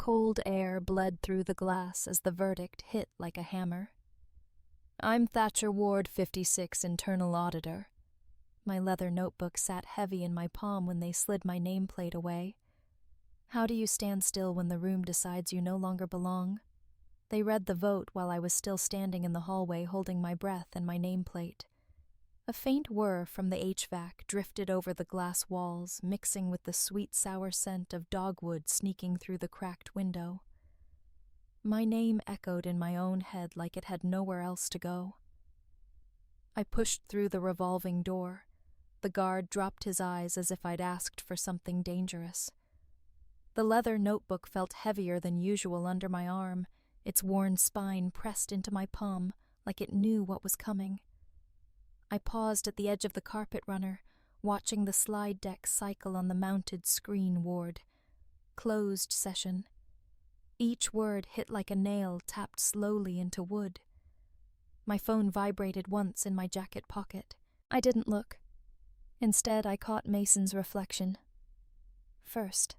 Cold air bled through the glass as the verdict hit like a hammer. I'm Thatcher Ward, 56, internal auditor. My leather notebook sat heavy in my palm when they slid my nameplate away. How do you stand still when the room decides you no longer belong? They read the vote while I was still standing in the hallway holding my breath and my nameplate. A faint whir from the HVAC drifted over the glass walls, mixing with the sweet sour scent of dogwood sneaking through the cracked window. My name echoed in my own head like it had nowhere else to go. I pushed through the revolving door. The guard dropped his eyes as if I'd asked for something dangerous. The leather notebook felt heavier than usual under my arm, its worn spine pressed into my palm like it knew what was coming. I paused at the edge of the carpet runner, watching the slide deck cycle on the mounted screen ward. Closed session. Each word hit like a nail tapped slowly into wood. My phone vibrated once in my jacket pocket. I didn't look. Instead, I caught Mason's reflection. First.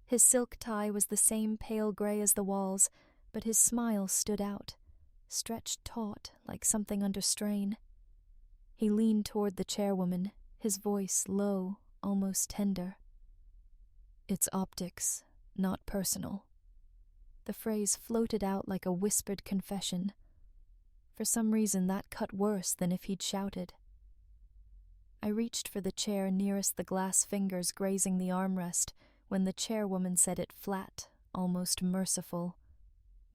His silk tie was the same pale gray as the walls, but his smile stood out, stretched taut like something under strain. He leaned toward the chairwoman, his voice low, almost tender. It's optics, not personal. The phrase floated out like a whispered confession. For some reason, that cut worse than if he'd shouted. I reached for the chair nearest the glass fingers grazing the armrest when the chairwoman said it flat, almost merciful.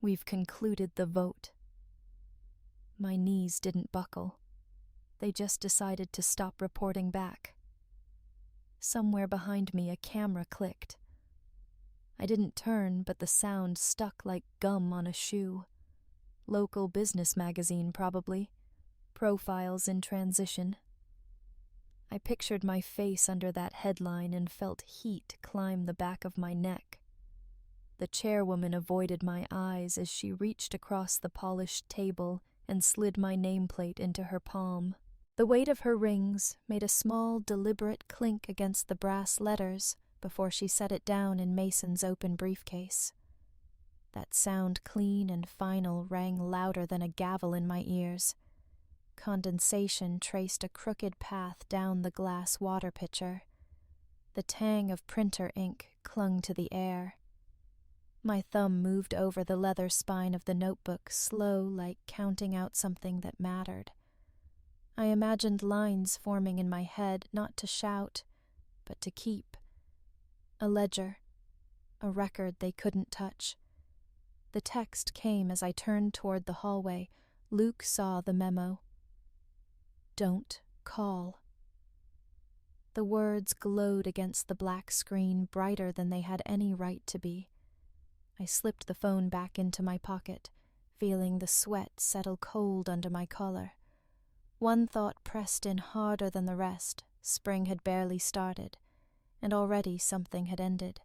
We've concluded the vote. My knees didn't buckle. They just decided to stop reporting back. Somewhere behind me, a camera clicked. I didn't turn, but the sound stuck like gum on a shoe. Local business magazine, probably. Profiles in transition. I pictured my face under that headline and felt heat climb the back of my neck. The chairwoman avoided my eyes as she reached across the polished table and slid my nameplate into her palm. The weight of her rings made a small, deliberate clink against the brass letters before she set it down in Mason's open briefcase. That sound, clean and final, rang louder than a gavel in my ears. Condensation traced a crooked path down the glass water pitcher. The tang of printer ink clung to the air. My thumb moved over the leather spine of the notebook, slow, like counting out something that mattered. I imagined lines forming in my head, not to shout, but to keep. A ledger. A record they couldn't touch. The text came as I turned toward the hallway. Luke saw the memo. Don't call. The words glowed against the black screen, brighter than they had any right to be. I slipped the phone back into my pocket, feeling the sweat settle cold under my collar. One thought pressed in harder than the rest. Spring had barely started, and already something had ended.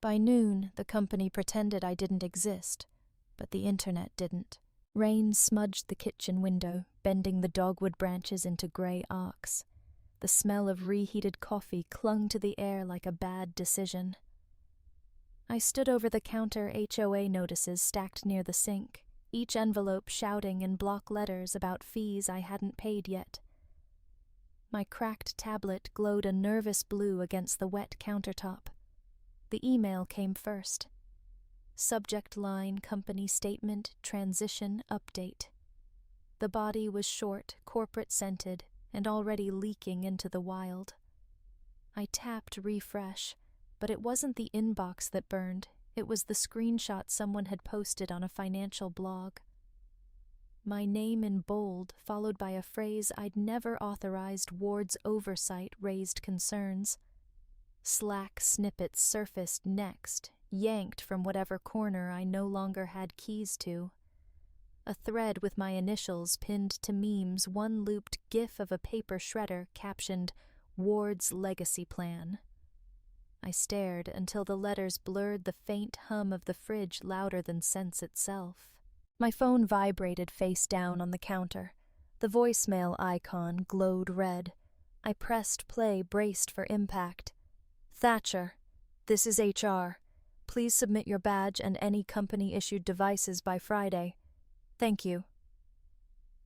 By noon, the company pretended I didn't exist, but the internet didn't. Rain smudged the kitchen window, bending the dogwood branches into gray arcs. The smell of reheated coffee clung to the air like a bad decision. I stood over the counter HOA notices stacked near the sink, each envelope shouting in block letters about fees I hadn't paid yet. My cracked tablet glowed a nervous blue against the wet countertop. The email came first. Subject line, company statement, transition, update. The body was short, corporate-scented, and already leaking into the wild. I tapped refresh, but it wasn't the inbox that burned. It was the screenshot someone had posted on a financial blog. My name in bold, followed by a phrase I'd never authorized Ward's oversight, raised concerns. Slack snippets surfaced next, yanked from whatever corner I no longer had keys to. A thread with my initials pinned to memes, one looped gif of a paper shredder captioned, Ward's Legacy Plan. I stared until the letters blurred the faint hum of the fridge louder than sense itself. My phone vibrated face down on the counter. The voicemail icon glowed red. I pressed play, braced for impact. Thatcher, this is HR. Please submit your badge and any company-issued devices by Friday. Thank you.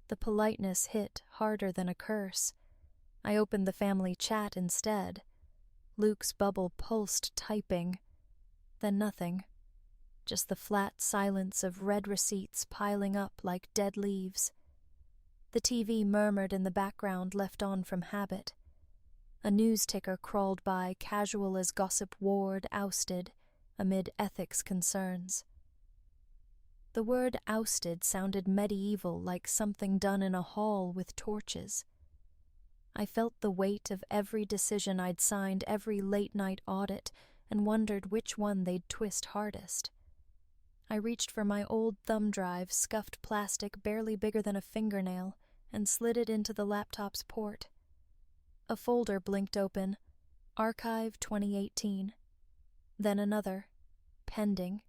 The politeness hit harder than a curse. I opened the family chat instead. Luke's bubble pulsed, typing. Then nothing. Just the flat silence of red receipts piling up like dead leaves. The TV murmured in the background, left on from habit. A news ticker crawled by, casual as Gossip Ward ousted, amid ethics concerns. The word ousted sounded medieval, like something done in a hall with torches. I felt the weight of every decision I'd signed, every late-night audit, and wondered which one they'd twist hardest. I reached for my old thumb drive, scuffed plastic barely bigger than a fingernail, and slid it into the laptop's port. A folder blinked open, Archive 2018. Then another, Pending.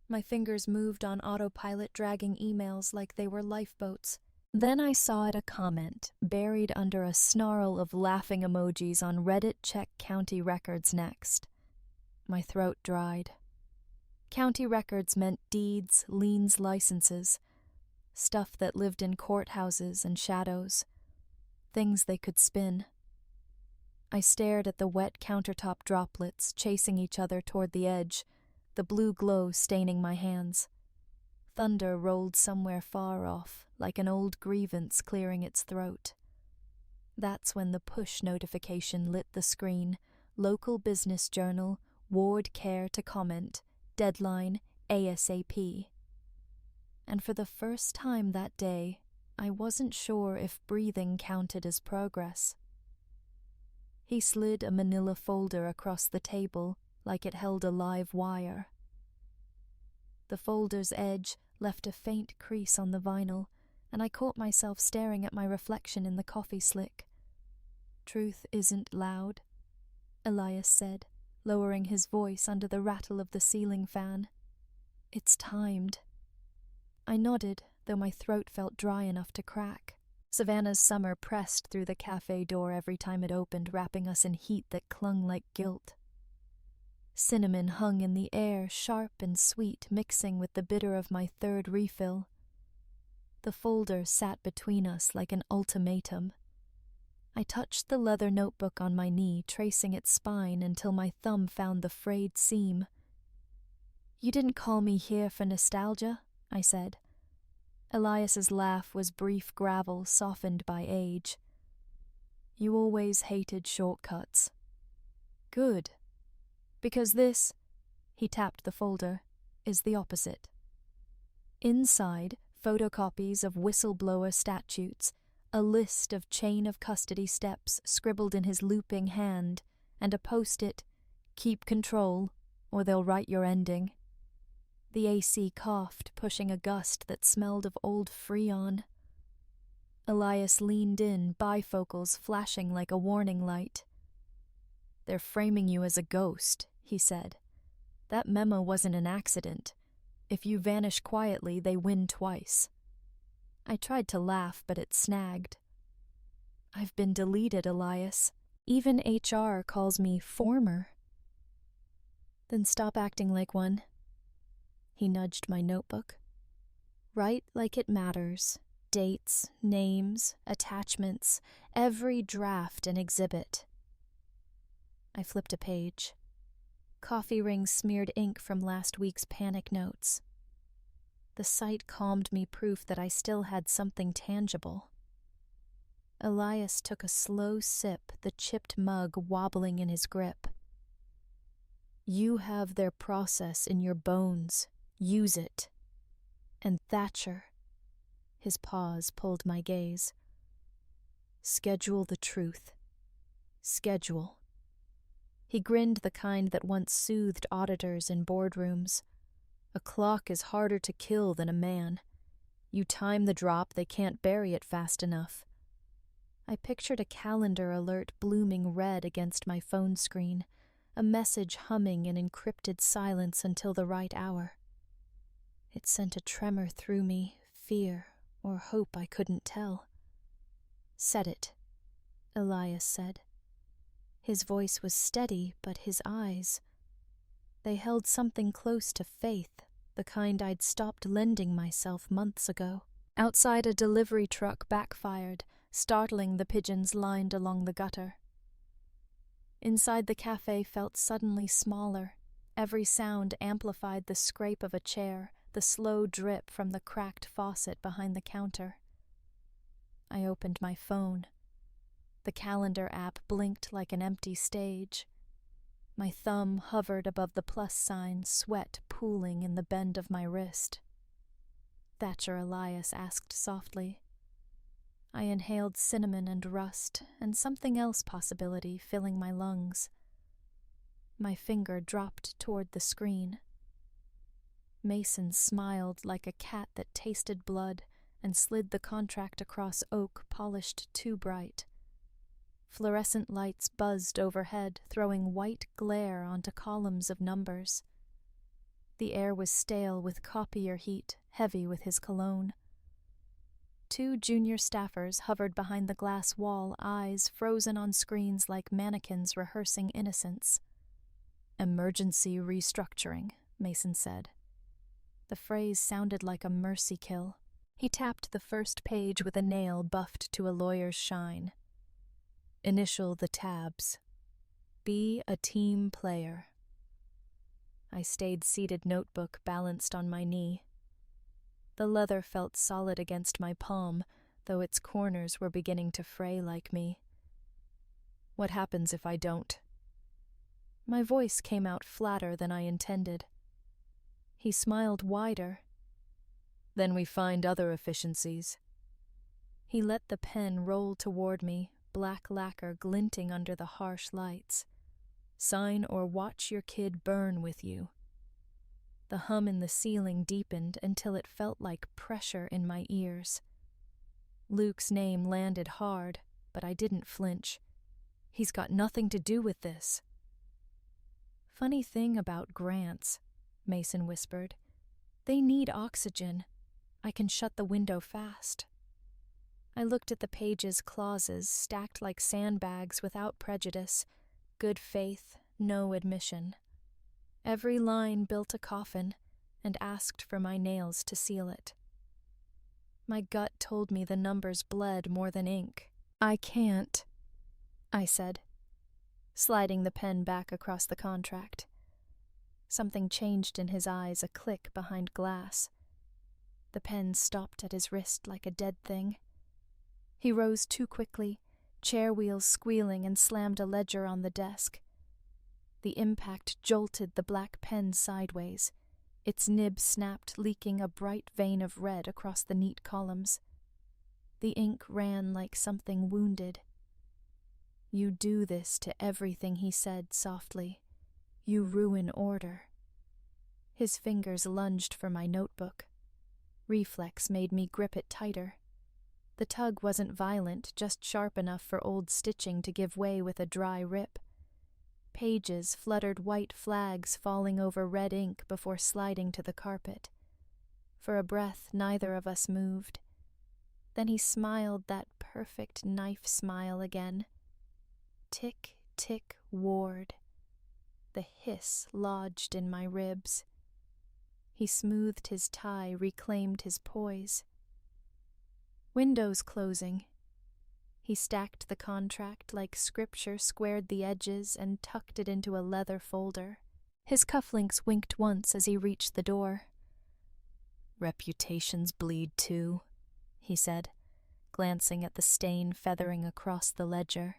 My fingers moved on autopilot, dragging emails like they were lifeboats. Then I saw a comment buried under a snarl of laughing emojis on Reddit. Check county records next. My throat dried. County records meant deeds, liens, licenses, stuff that lived in courthouses and shadows, things they could spin. I stared at the wet countertop droplets chasing each other toward the edge, the blue glow staining my hands. Thunder rolled somewhere far off, like an old grievance clearing its throat. That's when the push notification lit the screen. Local Business Journal, Ward Care to comment, deadline ASAP. And for the first time that day, I wasn't sure if breathing counted as progress. He slid a manila folder across the table like it held a live wire. The folder's edge left a faint crease on the vinyl, and I caught myself staring at my reflection in the coffee slick. "Truth isn't loud," Elias said, lowering his voice under the rattle of the ceiling fan. "It's timed." I nodded, though my throat felt dry enough to crack. Savannah's summer pressed through the cafe door every time it opened, wrapping us in heat that clung like guilt. Cinnamon hung in the air, sharp and sweet, mixing with the bitter of my third refill. The folder sat between us like an ultimatum. I touched the leather notebook on my knee, tracing its spine until my thumb found the frayed seam. "You didn't call me here for nostalgia," I said. Elias's laugh was brief gravel softened by age. "You always hated shortcuts." "Good. Because this," he tapped the folder, "is the opposite." Inside, photocopies of whistleblower statutes, a list of chain of custody steps scribbled in his looping hand, and a post-it, "Keep control, or they'll write your ending." The AC coughed, pushing a gust that smelled of old Freon. Elias leaned in, bifocals flashing like a warning light. "They're framing you as a ghost," he said. "That memo wasn't an accident. If you vanish quietly, they win twice." I tried to laugh, but it snagged. "I've been deleted, Elias. Even HR calls me former." "Then stop acting like one." He nudged my notebook. "Write like it matters. Dates, names, attachments, every draft an exhibit." I flipped a page. Coffee rings smeared ink from last week's panic notes. The sight calmed me, proof that I still had something tangible. Elias took a slow sip, the chipped mug wobbling in his grip. "You have their process in your bones. Use it." And Thatcher. His pause pulled my gaze. "Schedule the truth. Schedule." He grinned, the kind that once soothed auditors in boardrooms. "A clock is harder to kill than a man. You time the drop, they can't bury it fast enough." I pictured a calendar alert blooming red against my phone screen, a message humming in encrypted silence until the right hour. It sent a tremor through me, fear or hope I couldn't tell. "Set it," Elias said. His voice was steady, but his eyes... They held something close to faith, the kind I'd stopped lending myself months ago. Outside, a delivery truck backfired, startling the pigeons lined along the gutter. Inside, the cafe felt suddenly smaller. Every sound amplified the scrape of a chair, the slow drip from the cracked faucet behind the counter. I opened my phone. The calendar app blinked like an empty stage. My thumb hovered above the plus sign, sweat pooling in the bend of my wrist. Thatcher Elias asked softly. I inhaled cinnamon and rust, and something else possibility filling my lungs. My finger dropped toward the screen. Mason smiled like a cat that tasted blood and slid the contract across oak polished too bright. Fluorescent lights buzzed overhead, throwing white glare onto columns of numbers. The air was stale with copier heat, heavy with his cologne. 2 junior staffers hovered behind the glass wall, eyes frozen on screens like mannequins rehearsing innocence. "Emergency restructuring," Mason said. The phrase sounded like a mercy kill. He tapped the first page with a nail buffed to a lawyer's shine. "Initial the tabs. Be a team player." I stayed seated, notebook balanced on my knee. The leather felt solid against my palm, though its corners were beginning to fray like me. "What happens if I don't?" My voice came out flatter than I intended. He smiled wider. "Then we find other efficiencies." He let the pen roll toward me, black lacquer glinting under the harsh lights. "Sign or watch your kid burn with you." The hum in the ceiling deepened until it felt like pressure in my ears. Luke's name landed hard, but I didn't flinch. "He's got nothing to do with this." "Funny thing about grants," Mason whispered. "They need oxygen. I can shut the window fast." I looked at the page's clauses, stacked like sandbags without prejudice. Good faith, no admission. Every line built a coffin and asked for my nails to seal it. My gut told me the numbers bled more than ink. "I can't," I said, sliding the pen back across the contract. Something changed in his eyes, a click behind glass. The pen stopped at his wrist like a dead thing. He rose too quickly, chair wheels squealing, and slammed a ledger on the desk. The impact jolted the black pen sideways. Its nib snapped, leaking a bright vein of red across the neat columns. The ink ran like something wounded. "You do this to everything," he said softly. "You ruin order." His fingers lunged for my notebook. Reflex made me grip it tighter. The tug wasn't violent, just sharp enough for old stitching to give way with a dry rip. Pages fluttered white flags falling over red ink before sliding to the carpet. For a breath, neither of us moved. Then he smiled that perfect knife smile again. Tick, tick, Ward. The hiss lodged in my ribs. He smoothed his tie, reclaimed his poise. Windows closing. He stacked the contract like scripture, squared the edges, and tucked it into a leather folder. His cufflinks winked once as he reached the door. "Reputations bleed too," he said, glancing at the stain feathering across the ledger.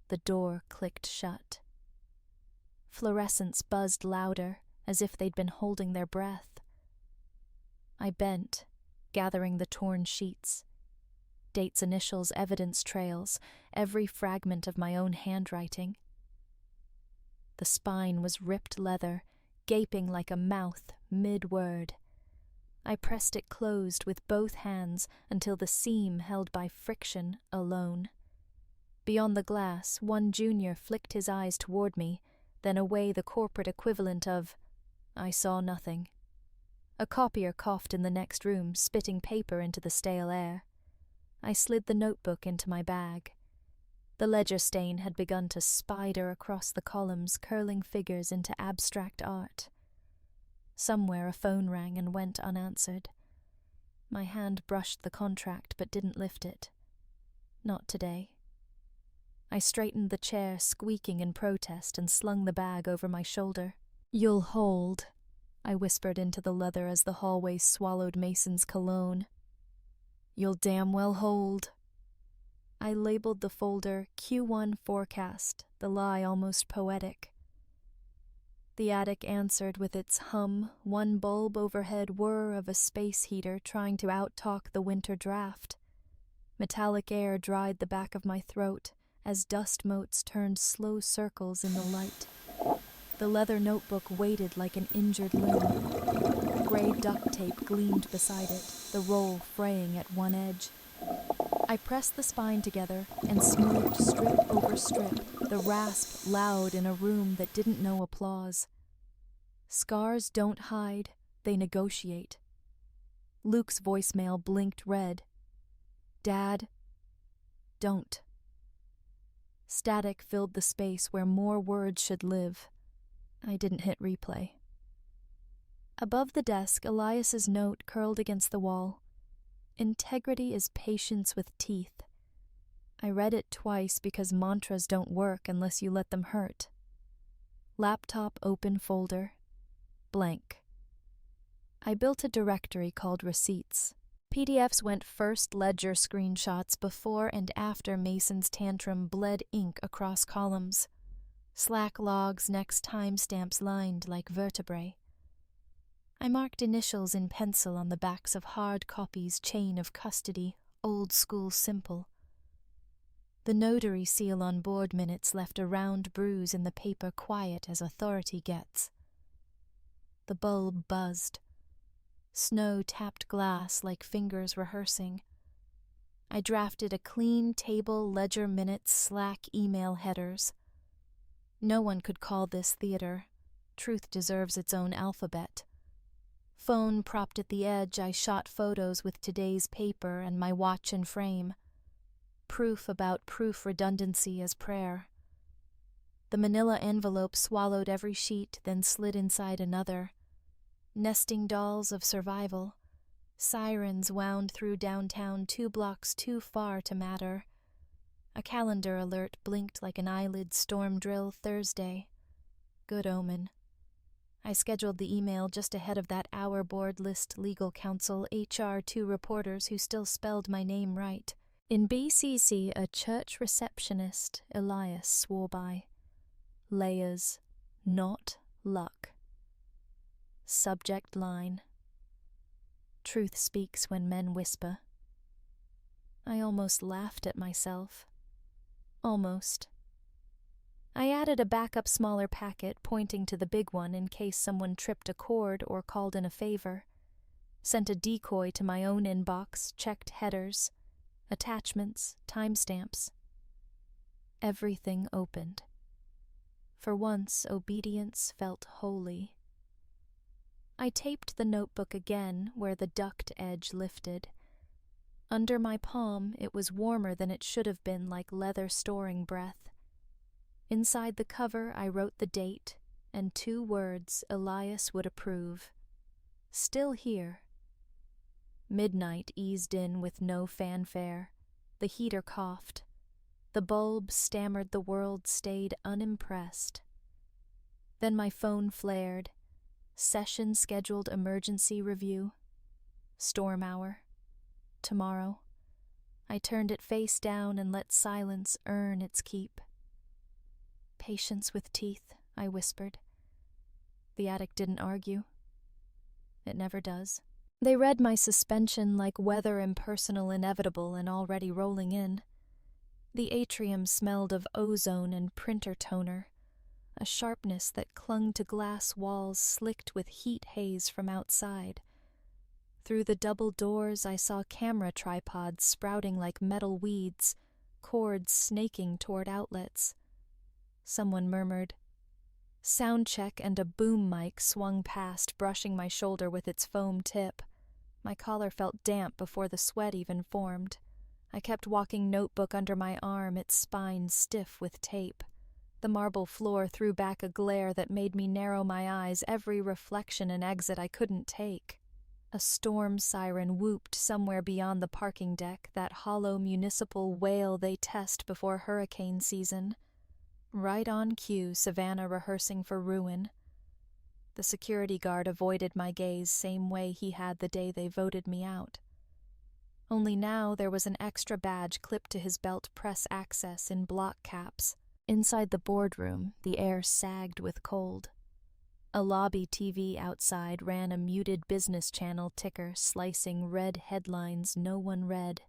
The door clicked shut. Fluorescents buzzed louder, as if they'd been holding their breath. I bent, gathering the torn sheets. Dates, initials, evidence trails, every fragment of my own handwriting. The spine was ripped leather, gaping like a mouth mid-word. I pressed it closed with both hands until the seam held by friction alone. Beyond the glass, one junior flicked his eyes toward me, then away, the corporate equivalent of, "I saw nothing." A copier coughed in the next room, spitting paper into the stale air. I slid the notebook into my bag. The ledger stain had begun to spider across the columns, curling figures into abstract art. Somewhere a phone rang and went unanswered. My hand brushed the contract but didn't lift it. Not today. I straightened the chair, squeaking in protest, and slung the bag over my shoulder. "You'll hold," I whispered into the leather as the hallway swallowed Mason's cologne. "You'll damn well hold." I labeled the folder Q1 Forecast, the lie almost poetic. The attic answered with its hum, one bulb overhead whir of a space heater trying to out-talk the winter draft. Metallic air dried the back of my throat as dust motes turned slow circles in the light. The leather notebook waited like an injured limb. Gray duct tape gleamed beside it, the roll fraying at one edge. I pressed the spine together and smoothed strip over strip, the rasp loud in a room that didn't know applause. Scars don't hide, they negotiate. Luke's voicemail blinked red. "Dad, don't." Static filled the space where more words should live. I didn't hit replay. Above the desk, Elias's note curled against the wall. "Integrity is patience with teeth." I read it twice because mantras don't work unless you let them hurt. Laptop open folder. Blank. I built a directory called Receipts. PDFs went first ledger screenshots before and after Mason's tantrum bled ink across columns. Slack logs next timestamps lined like vertebrae. I marked initials in pencil on the backs of hard copies, chain of custody, old school simple. The notary seal on board minutes left a round bruise in the paper, quiet as authority gets. The bulb buzzed. Snow tapped glass like fingers rehearsing. I drafted a clean table, ledger minutes, Slack email headers. No one could call this theater. Truth deserves its own alphabet. Phone propped at the edge, I shot photos with today's paper and my watch and frame. Proof about proof redundancy as prayer. The manila envelope swallowed every sheet, then slid inside another. Nesting dolls of survival. Sirens wound through downtown 2 blocks too far to matter. A calendar alert blinked like an eyelid. Storm drill Thursday. Good omen. I scheduled the email just ahead of that hour board list legal counsel, HR 2 reporters who still spelled my name right. In BCC, a church receptionist, Elias swore by. Layers, not luck. Subject line. Truth speaks when men whisper. I almost laughed at myself. Almost. I added a backup smaller packet pointing to the big one in case someone tripped a cord or called in a favor. Sent a decoy to my own inbox, checked headers, attachments, timestamps. Everything opened. For once, obedience felt holy. I taped the notebook again where the duct edge lifted. Under my palm, it was warmer than it should have been, like leather storing breath. Inside the cover, I wrote the date and 2 words Elias would approve. Still here. Midnight eased in with no fanfare. The heater coughed. The bulb stammered. The world stayed unimpressed. Then my phone flared. Session scheduled emergency review. Storm hour. Tomorrow. I turned it face down and let silence earn its keep. Patience with teeth, I whispered. The attic didn't argue. It never does. They read my suspension like weather impersonal, inevitable, and already rolling in. The atrium smelled of ozone and printer toner, a sharpness that clung to glass walls slicked with heat haze from outside. Through the double doors I saw camera tripods sprouting like metal weeds, cords snaking toward outlets. Someone murmured. Sound check, and a boom mic swung past, brushing my shoulder with its foam tip. My collar felt damp before the sweat even formed. I kept walking, notebook under my arm, its spine stiff with tape. The marble floor threw back a glare that made me narrow my eyes, every reflection an exit I couldn't take. A storm siren whooped somewhere beyond the parking deck, that hollow municipal wail they test before hurricane season. Right on cue, Savannah rehearsing for ruin. The security guard avoided my gaze, same way he had the day they voted me out. Only now there was an extra badge clipped to his belt, press access in block caps. Inside the boardroom, the air sagged with cold. A lobby TV outside ran a muted business channel ticker, slicing red headlines no one read.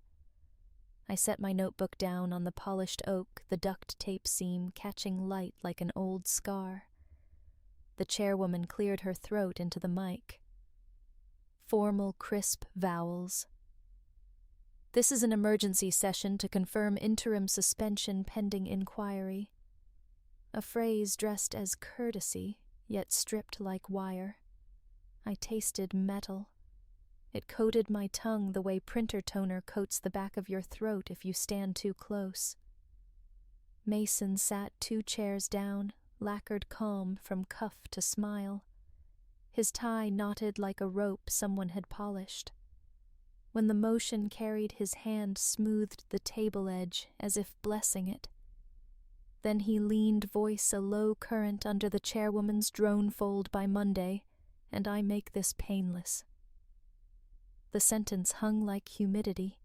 I set my notebook down on the polished oak, the duct tape seam catching light like an old scar. The chairwoman cleared her throat into the mic. Formal, crisp vowels. This is an emergency session to confirm interim suspension pending inquiry. A phrase dressed as courtesy, yet stripped like wire. I tasted metal. It coated my tongue the way printer toner coats the back of your throat if you stand too close. Mason sat 2 chairs down, lacquered calm from cuff to smile. His tie knotted like a rope someone had polished. When the motion carried, his hand smoothed the table edge as if blessing it. Then he leaned, voice a low current under the chairwoman's drone fold by Monday, and I make this painless. The sentence hung like humidity.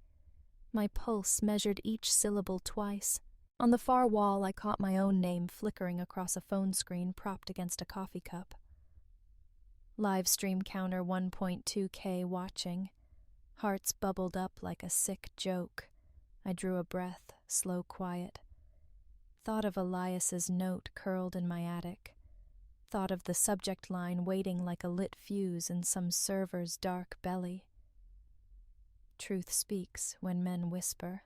My pulse measured each syllable twice. On the far wall I caught my own name flickering across a phone screen propped against a coffee cup. Live stream counter 1.2K watching. Hearts bubbled up like a sick joke. I drew a breath, slow, quiet. Thought of Elias's note curled in my attic. Thought of the subject line waiting like a lit fuse in some server's dark belly. Truth speaks when men whisper.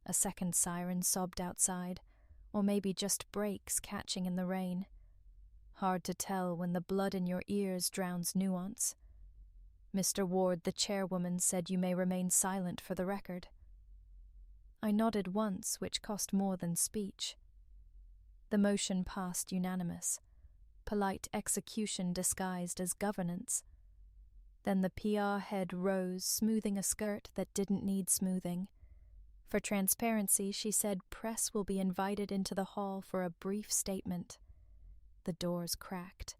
A second siren sobbed outside, or maybe just brakes catching in the rain. Hard to tell when the blood in your ears drowns nuance. Mr. Ward, the chairwoman, said you may remain silent for the record. I nodded once, which cost more than speech. The motion passed unanimous. Polite execution disguised as governance. Then the PR head rose, smoothing a skirt that didn't need smoothing. For transparency, she said press will be invited into the hall for a brief statement. The doors cracked.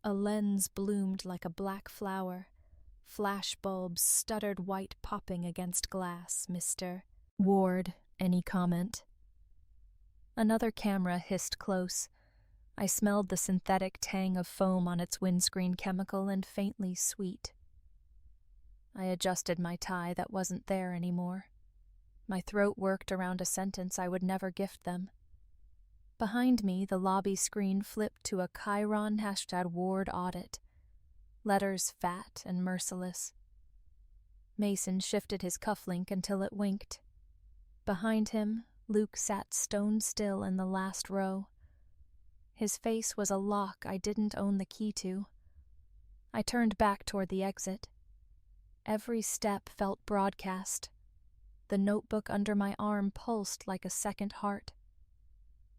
A lens bloomed like a black flower. Flash bulbs stuttered white popping against glass. Mr. Ward, any comment? Another camera hissed close. I smelled the synthetic tang of foam on its windscreen, chemical and faintly sweet. I adjusted my tie that wasn't there anymore. My throat worked around a sentence I would never gift them. Behind me, the lobby screen flipped to a Chiron #Ward audit. Letters fat and merciless. Mason shifted his cufflink until it winked. Behind him, Luke sat stone still in the last row. His face was a lock I didn't own the key to. I turned back toward the exit. Every step felt broadcast. The notebook under my arm pulsed like a second heart.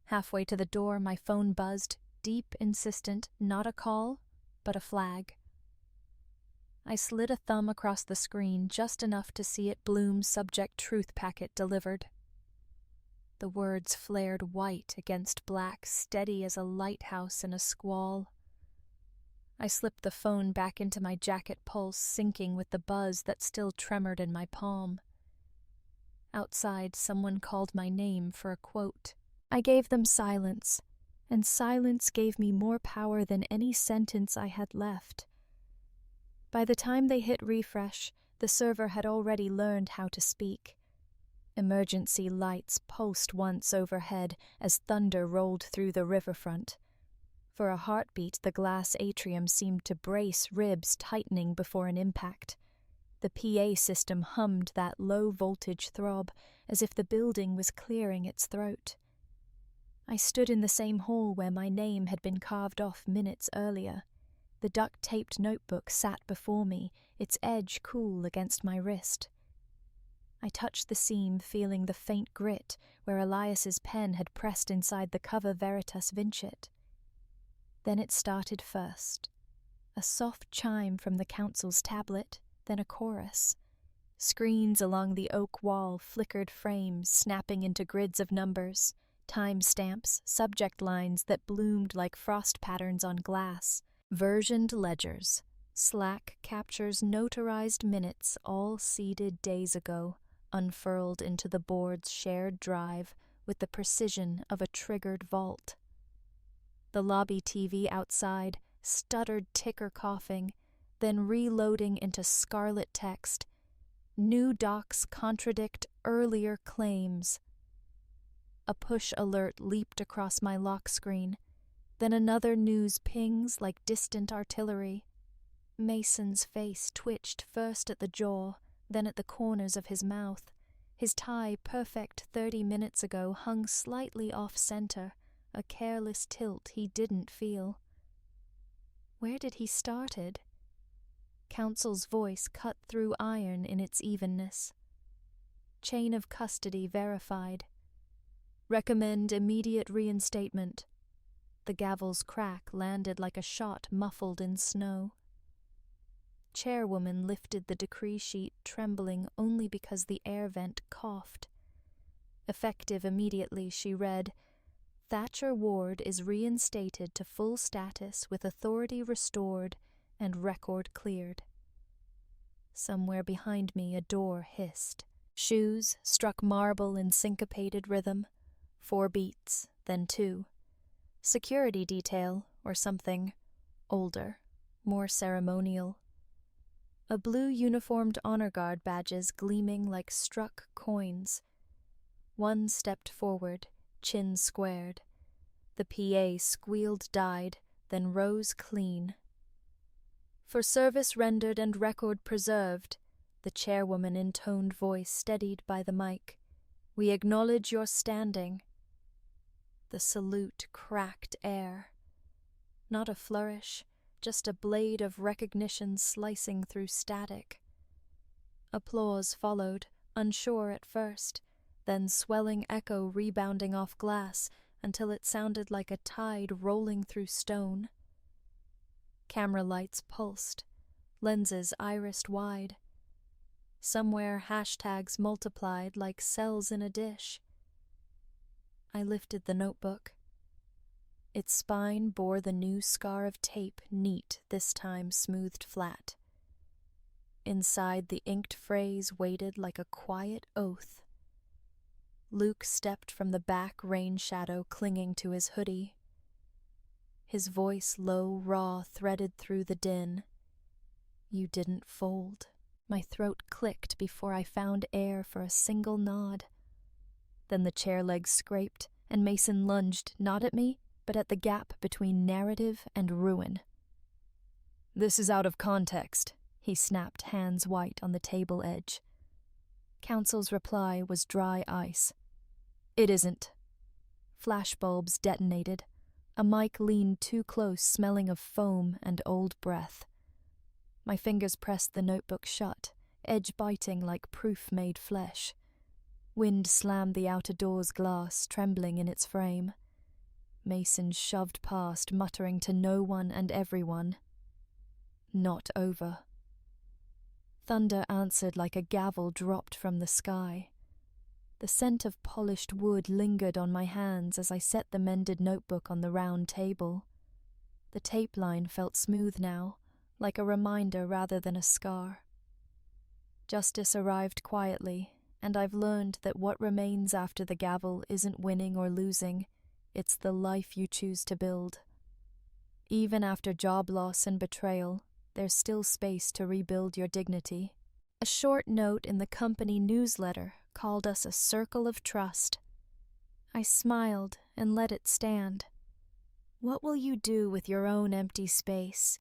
Halfway to the door, my phone buzzed, deep, insistent, not a call, but a flag. I slid a thumb across the screen, just enough to see it bloom subject truth packet delivered. The words flared white against black, steady as a lighthouse in a squall. I slipped the phone back into my jacket pulse, syncing with the buzz that still tremored in my palm. Outside, someone called my name for a quote. I gave them silence, and silence gave me more power than any sentence I had left. By the time they hit refresh, the server had already learned how to speak. Emergency lights pulsed once overhead as thunder rolled through the riverfront. For a heartbeat, the glass atrium seemed to brace, ribs tightening before an impact. The PA system hummed that low-voltage throb, as if the building was clearing its throat. I stood in the same hall where my name had been carved off minutes earlier. The duct-taped notebook sat before me, its edge cool against my wrist. I touched the seam, feeling the faint grit where Elias's pen had pressed inside the cover Veritas Vincit. Then it started first. A soft chime from the council's tablet, then a chorus. Screens along the oak wall flickered frames, snapping into grids of numbers, time-stamps, subject lines that bloomed like frost patterns on glass, versioned ledgers, Slack captures notarized minutes all seeded days ago, unfurled into the board's shared drive with the precision of a triggered vault. The lobby TV outside stuttered ticker coughing, then reloading into scarlet text. New docs contradict earlier claims. A push alert leaped across my lock screen, then another news pings like distant artillery. Mason's face twitched first at the jaw, then at the corners of his mouth. His tie, perfect 30 minutes ago, hung slightly off-center, a careless tilt he didn't feel. Where did he started? Counsel's voice cut through iron in its evenness. Chain of custody verified. Recommend immediate reinstatement. The gavel's crack landed like a shot muffled in snow. Chairwoman lifted the decree sheet, trembling only because the air vent coughed. Effective immediately, she read, Thatcher Ward is reinstated to full status with authority restored and record cleared. Somewhere behind me a door hissed. Shoes struck marble in syncopated rhythm. 4 beats, then 2. Security detail, or something. Older, more ceremonial. A blue uniformed honor guard badges gleaming like struck coins. One stepped forward, chin squared. The PA squealed died, then rose clean. For service rendered and record preserved, the chairwoman intoned voice steadied by the mic. We acknowledge your standing. The salute cracked air. Not a flourish, just a blade of recognition slicing through static. Applause followed, unsure at first, then swelling echo rebounding off glass until it sounded like a tide rolling through stone. Camera lights pulsed, lenses irised wide. Somewhere hashtags multiplied like cells in a dish. I lifted the notebook. Its spine bore the new scar of tape, neat, this time smoothed flat. Inside, the inked phrase waited like a quiet oath. Luke stepped from the back rain shadow clinging to his hoodie. His voice low, raw, threaded through the din. You didn't fold. My throat clicked before I found air for a single nod. Then the chair legs scraped, and Mason lunged, not at me, but at the gap between narrative and ruin. This is out of context, he snapped, hands white on the table edge. Counsel's reply was dry ice. It isn't. Flashbulbs detonated. A mic leaned too close, smelling of foam and old breath. My fingers pressed the notebook shut, edge biting like proof made flesh. Wind slammed the outer door's glass, trembling in its frame. Mason shoved past, muttering to no one and everyone. Not over. Thunder answered like a gavel dropped from the sky. The scent of polished wood lingered on my hands as I set the mended notebook on the round table. The tape line felt smooth now, like a reminder rather than a scar. Justice arrived quietly, and I've learned that what remains after the gavel isn't winning or losing, it's the life you choose to build. Even after job loss and betrayal, there's still space to rebuild your dignity. A short note in the company newsletter called us a circle of trust. I smiled and let it stand. What will you do with your own empty space?